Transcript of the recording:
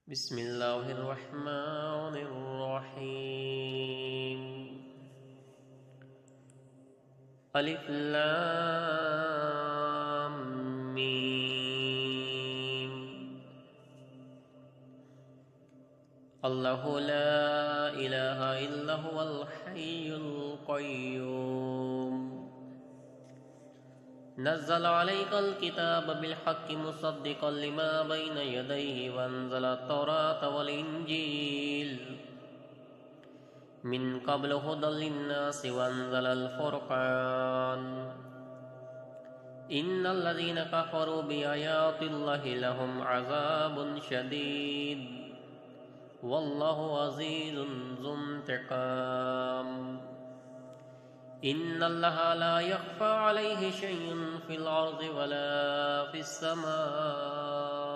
بسم الله الرحمن الرحيم ألف لام ميم الله لا إله إلا هو الحي القيوم نزل عليك الكتاب بالحق مصدقا لما بين يديه وأنزل التوراة والإنجيل من قبل هدى للناس وأنزل الفرقان إن الذين كفروا بآيات الله لهم عذاب شديد والله عزيز ذو انتقام إن الله لا يخفى عليه شيء في الأرض ولا في السماء